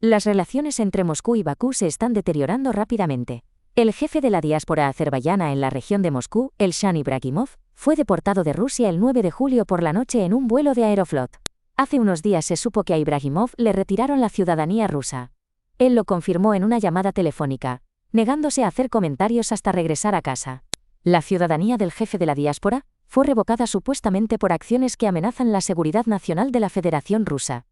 Las relaciones entre Moscú y Bakú se están deteriorando rápidamente. El jefe de la diáspora azerbaiyana en la región de Moscú, Elshan Ibragimov, fue deportado de Rusia el 9 de julio por la noche en un vuelo de Aeroflot. Hace unos días se supo que a Ibragimov le retiraron la ciudadanía rusa. Él lo confirmó en una llamada telefónica, negándose a hacer comentarios hasta regresar a casa. La ciudadanía del jefe de la diáspora fue revocada supuestamente por acciones que amenazan la seguridad nacional de la Federación Rusa.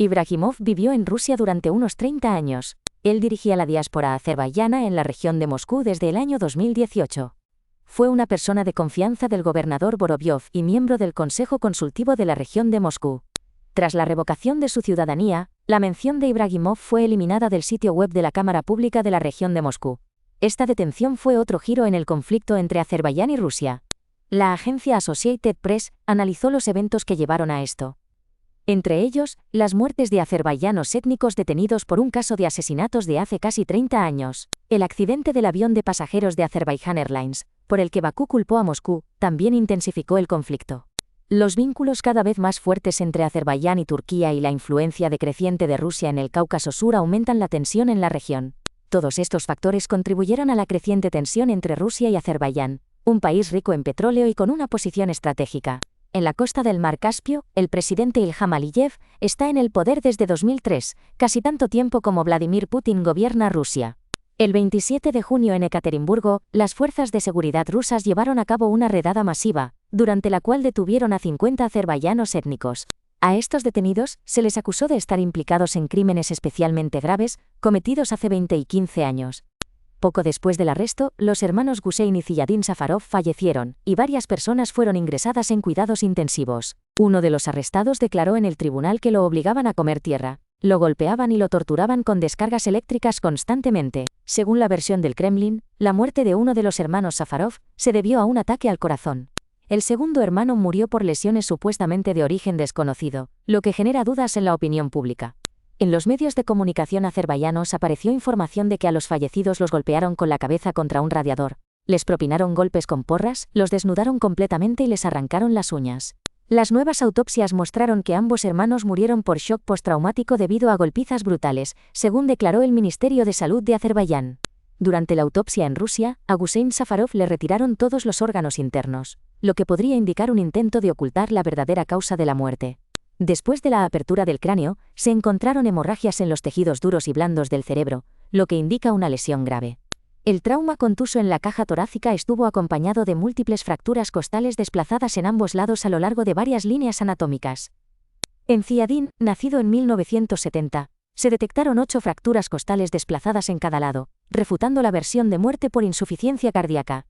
Ibragimov vivió en Rusia durante unos 30 años. Él dirigía la diáspora azerbaiyana en la región de Moscú desde el año 2018. Fue una persona de confianza del gobernador Vorobyov y miembro del Consejo Consultivo de la región de Moscú. Tras la revocación de su ciudadanía, la mención de Ibragimov fue eliminada del sitio web de la Cámara Pública de la región de Moscú. Esta detención fue otro giro en el conflicto entre Azerbaiyán y Rusia. La agencia Associated Press analizó los eventos que llevaron a esto. Entre ellos, las muertes de azerbaiyanos étnicos detenidos por un caso de asesinatos de hace casi 30 años, el accidente del avión de pasajeros de Azerbaijan Airlines, por el que Bakú culpó a Moscú, también intensificó el conflicto. Los vínculos cada vez más fuertes entre Azerbaiyán y Turquía y la influencia decreciente de Rusia en el Cáucaso Sur aumentan la tensión en la región. Todos estos factores contribuyeron a la creciente tensión entre Rusia y Azerbaiyán, un país rico en petróleo y con una posición estratégica. En la costa del Mar Caspio, el presidente Ilham Aliyev está en el poder desde 2003, casi tanto tiempo como Vladimir Putin gobierna Rusia. El 27 de junio en Ekaterimburgo, las fuerzas de seguridad rusas llevaron a cabo una redada masiva, durante la cual detuvieron a 50 azerbaiyanos étnicos. A estos detenidos se les acusó de estar implicados en crímenes especialmente graves, cometidos hace 20 y 15 años. Poco después del arresto, los hermanos Gusein y Ziyadin Safarov fallecieron, y varias personas fueron ingresadas en cuidados intensivos. Uno de los arrestados declaró en el tribunal que lo obligaban a comer tierra, lo golpeaban y lo torturaban con descargas eléctricas constantemente. Según la versión del Kremlin, la muerte de uno de los hermanos Safarov se debió a un ataque al corazón. El segundo hermano murió por lesiones supuestamente de origen desconocido, lo que genera dudas en la opinión pública. En los medios de comunicación azerbaiyanos apareció información de que a los fallecidos los golpearon con la cabeza contra un radiador, les propinaron golpes con porras, los desnudaron completamente y les arrancaron las uñas. Las nuevas autopsias mostraron que ambos hermanos murieron por shock postraumático debido a golpizas brutales, según declaró el Ministerio de Salud de Azerbaiyán. Durante la autopsia en Rusia, a Gusein Safarov le retiraron todos los órganos internos, lo que podría indicar un intento de ocultar la verdadera causa de la muerte. Después de la apertura del cráneo, se encontraron hemorragias en los tejidos duros y blandos del cerebro, lo que indica una lesión grave. El trauma contuso en la caja torácica estuvo acompañado de múltiples fracturas costales desplazadas en ambos lados a lo largo de varias líneas anatómicas. En Ziyadin, nacido en 1970, se detectaron 8 fracturas costales desplazadas en cada lado, refutando la versión de muerte por insuficiencia cardíaca.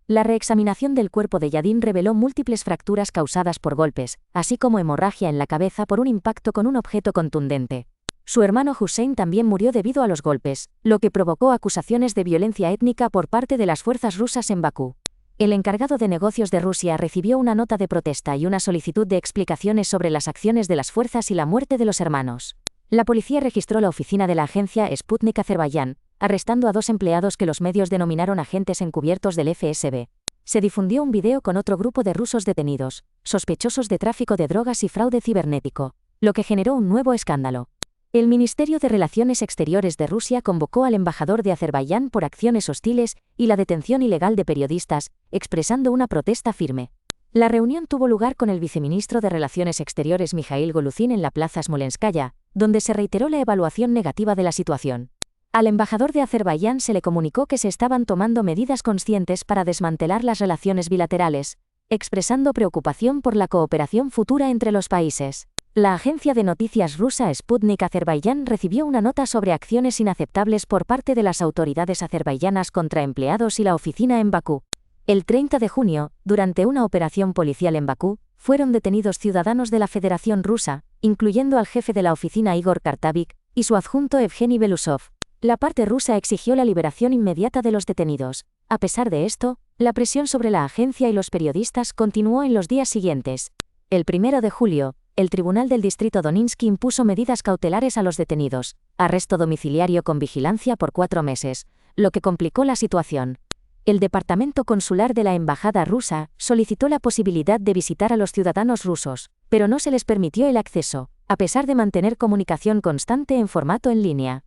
La reexaminación del cuerpo de Yadin reveló múltiples fracturas causadas por golpes, así como hemorragia en la cabeza por un impacto con un objeto contundente. Su hermano Hussein también murió debido a los golpes, lo que provocó acusaciones de violencia étnica por parte de las fuerzas rusas en Bakú. El encargado de negocios de Rusia recibió una nota de protesta y una solicitud de explicaciones sobre las acciones de las fuerzas y la muerte de los hermanos. La policía registró la oficina de la agencia Sputnik Azerbaiyán, arrestando a 2 empleados que los medios denominaron agentes encubiertos del FSB. Se difundió un video con otro grupo de rusos detenidos, sospechosos de tráfico de drogas y fraude cibernético, lo que generó un nuevo escándalo. El Ministerio de Relaciones Exteriores de Rusia convocó al embajador de Azerbaiyán por acciones hostiles y la detención ilegal de periodistas, expresando una protesta firme. La reunión tuvo lugar con el viceministro de Relaciones Exteriores Mikhail Goluzin en la Plaza Smolenskaya, donde se reiteró la evaluación negativa de la situación. Al embajador de Azerbaiyán se le comunicó que se estaban tomando medidas conscientes para desmantelar las relaciones bilaterales, expresando preocupación por la cooperación futura entre los países. La agencia de noticias rusa Sputnik Azerbaiyán recibió una nota sobre acciones inaceptables por parte de las autoridades azerbaiyanas contra empleados y la oficina en Bakú. El 30 de junio, durante una operación policial en Bakú, fueron detenidos ciudadanos de la Federación Rusa, incluyendo al jefe de la oficina Igor Kartavik y su adjunto Evgeny Belousov. La parte rusa exigió la liberación inmediata de los detenidos. A pesar de esto, la presión sobre la agencia y los periodistas continuó en los días siguientes. El 1 de julio, el Tribunal del Distrito Doninsky impuso medidas cautelares a los detenidos, arresto domiciliario con vigilancia por 4 meses, lo que complicó la situación. El departamento consular de la embajada rusa solicitó la posibilidad de visitar a los ciudadanos rusos, pero no se les permitió el acceso, a pesar de mantener comunicación constante en formato en línea.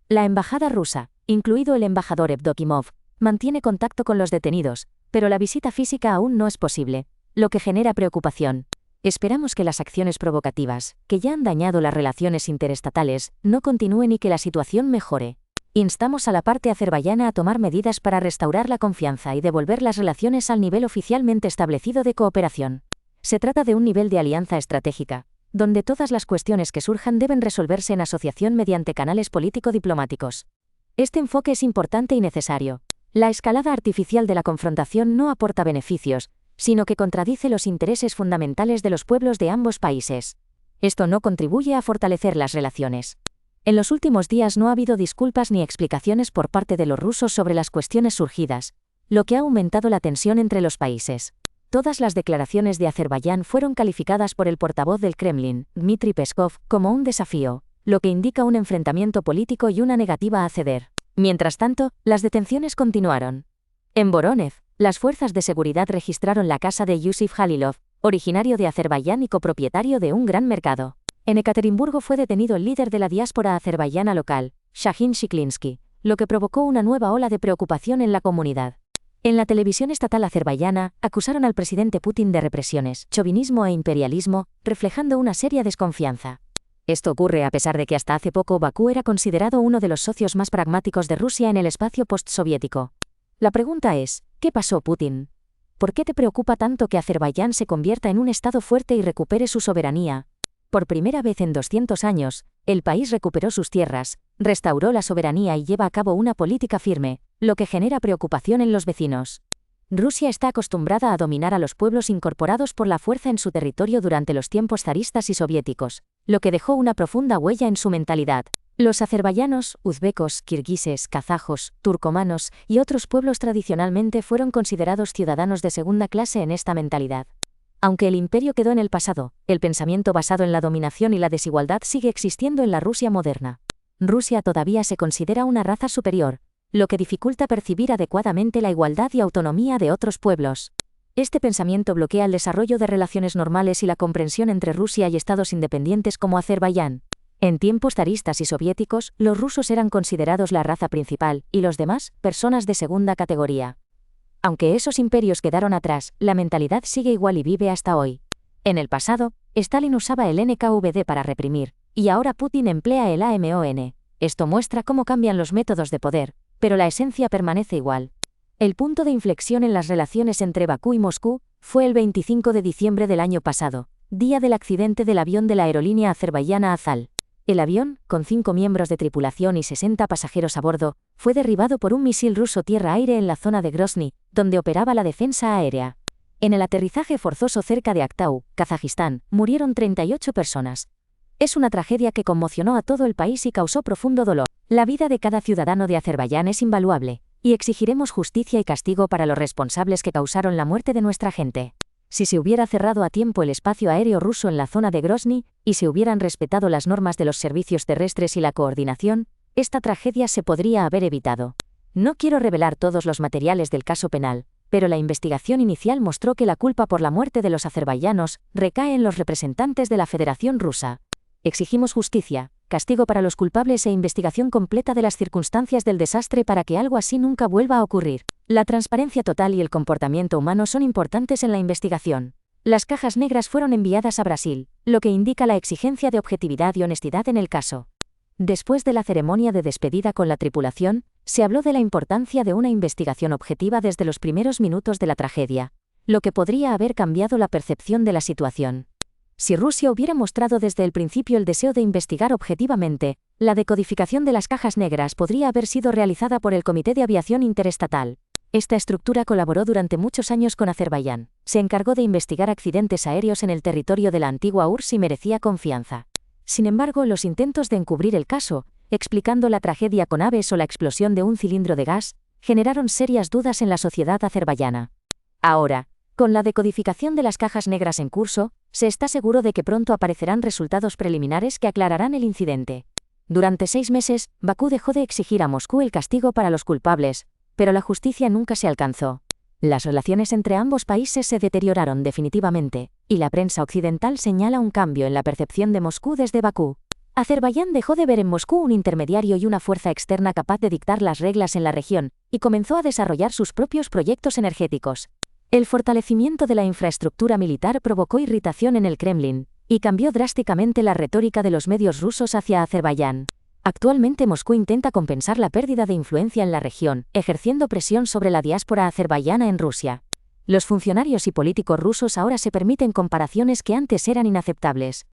La embajada rusa, incluido el embajador Evdokimov, mantiene contacto con los detenidos, pero la visita física aún no es posible, lo que genera preocupación. Esperamos que las acciones provocativas, que ya han dañado las relaciones interestatales, no continúen y que la situación mejore. Instamos a la parte azerbaiyana a tomar medidas para restaurar la confianza y devolver las relaciones al nivel oficialmente establecido de cooperación. Se trata de un nivel de alianza estratégica, donde todas las cuestiones que surjan deben resolverse en asociación mediante canales político-diplomáticos. Este enfoque es importante y necesario. La escalada artificial de la confrontación no aporta beneficios, sino que contradice los intereses fundamentales de los pueblos de ambos países. Esto no contribuye a fortalecer las relaciones. En los últimos días no ha habido disculpas ni explicaciones por parte de los rusos sobre las cuestiones surgidas, lo que ha aumentado la tensión entre los países. Todas las declaraciones de Azerbaiyán fueron calificadas por el portavoz del Kremlin, Dmitry Peskov, como un desafío, lo que indica un enfrentamiento político y una negativa a ceder. Mientras tanto, las detenciones continuaron. En Voronezh, las fuerzas de seguridad registraron la casa de Yusif Halilov, originario de Azerbaiyán y copropietario de un gran mercado. En Ekaterimburgo fue detenido el líder de la diáspora azerbaiyana local, Shahin Shiklinsky, lo que provocó una nueva ola de preocupación en la comunidad. En la televisión estatal azerbaiyana, acusaron al presidente Putin de represiones, chauvinismo e imperialismo, reflejando una seria desconfianza. Esto ocurre a pesar de que hasta hace poco Bakú era considerado uno de los socios más pragmáticos de Rusia en el espacio postsoviético. La pregunta es, ¿qué pasó, Putin? ¿Por qué te preocupa tanto que Azerbaiyán se convierta en un estado fuerte y recupere su soberanía? Por primera vez en 200 años, el país recuperó sus tierras, restauró la soberanía y lleva a cabo una política firme, lo que genera preocupación en los vecinos. Rusia está acostumbrada a dominar a los pueblos incorporados por la fuerza en su territorio durante los tiempos zaristas y soviéticos, lo que dejó una profunda huella en su mentalidad. Los azerbaiyanos, uzbecos, kirguises, kazajos, turcomanos y otros pueblos tradicionalmente fueron considerados ciudadanos de segunda clase en esta mentalidad. Aunque el imperio quedó en el pasado, el pensamiento basado en la dominación y la desigualdad sigue existiendo en la Rusia moderna. Rusia todavía se considera una raza superior, lo que dificulta percibir adecuadamente la igualdad y autonomía de otros pueblos. Este pensamiento bloquea el desarrollo de relaciones normales y la comprensión entre Rusia y estados independientes como Azerbaiyán. En tiempos zaristas y soviéticos, los rusos eran considerados la raza principal, y los demás, personas de segunda categoría. Aunque esos imperios quedaron atrás, la mentalidad sigue igual y vive hasta hoy. En el pasado, Stalin usaba el NKVD para reprimir, y ahora Putin emplea el AMON. Esto muestra cómo cambian los métodos de poder, pero la esencia permanece igual. El punto de inflexión en las relaciones entre Bakú y Moscú fue el 25 de diciembre del año pasado, día del accidente del avión de la aerolínea azerbaiyana Azal. El avión, con 5 miembros de tripulación y 60 pasajeros a bordo, fue derribado por un misil ruso tierra-aire en la zona de Grozny, donde operaba la defensa aérea. En el aterrizaje forzoso cerca de Aktau, Kazajistán, murieron 38 personas. Es una tragedia que conmocionó a todo el país y causó profundo dolor. La vida de cada ciudadano de Azerbaiyán es invaluable, y exigiremos justicia y castigo para los responsables que causaron la muerte de nuestra gente. Si se hubiera cerrado a tiempo el espacio aéreo ruso en la zona de Grozny, y se hubieran respetado las normas de los servicios terrestres y la coordinación, esta tragedia se podría haber evitado. No quiero revelar todos los materiales del caso penal, pero la investigación inicial mostró que la culpa por la muerte de los azerbaiyanos recae en los representantes de la Federación Rusa. Exigimos justicia, castigo para los culpables e investigación completa de las circunstancias del desastre para que algo así nunca vuelva a ocurrir. La transparencia total y el comportamiento humano son importantes en la investigación. Las cajas negras fueron enviadas a Brasil, lo que indica la exigencia de objetividad y honestidad en el caso. Después de la ceremonia de despedida con la tripulación, se habló de la importancia de una investigación objetiva desde los primeros minutos de la tragedia, lo que podría haber cambiado la percepción de la situación. Si Rusia hubiera mostrado desde el principio el deseo de investigar objetivamente, la decodificación de las cajas negras podría haber sido realizada por el Comité de Aviación Interestatal. Esta estructura colaboró durante muchos años con Azerbaiyán. Se encargó de investigar accidentes aéreos en el territorio de la antigua URSS y merecía confianza. Sin embargo, los intentos de encubrir el caso, explicando la tragedia con aves o la explosión de un cilindro de gas, generaron serias dudas en la sociedad azerbaiyana. Ahora, con la decodificación de las cajas negras en curso, se está seguro de que pronto aparecerán resultados preliminares que aclararán el incidente. Durante 6 meses, Bakú dejó de exigir a Moscú el castigo para los culpables, pero la justicia nunca se alcanzó. Las relaciones entre ambos países se deterioraron definitivamente, y la prensa occidental señala un cambio en la percepción de Moscú desde Bakú. Azerbaiyán dejó de ver en Moscú un intermediario y una fuerza externa capaz de dictar las reglas en la región, y comenzó a desarrollar sus propios proyectos energéticos. El fortalecimiento de la infraestructura militar provocó irritación en el Kremlin, y cambió drásticamente la retórica de los medios rusos hacia Azerbaiyán. Actualmente Moscú intenta compensar la pérdida de influencia en la región, ejerciendo presión sobre la diáspora azerbaiyana en Rusia. Los funcionarios y políticos rusos ahora se permiten comparaciones que antes eran inaceptables.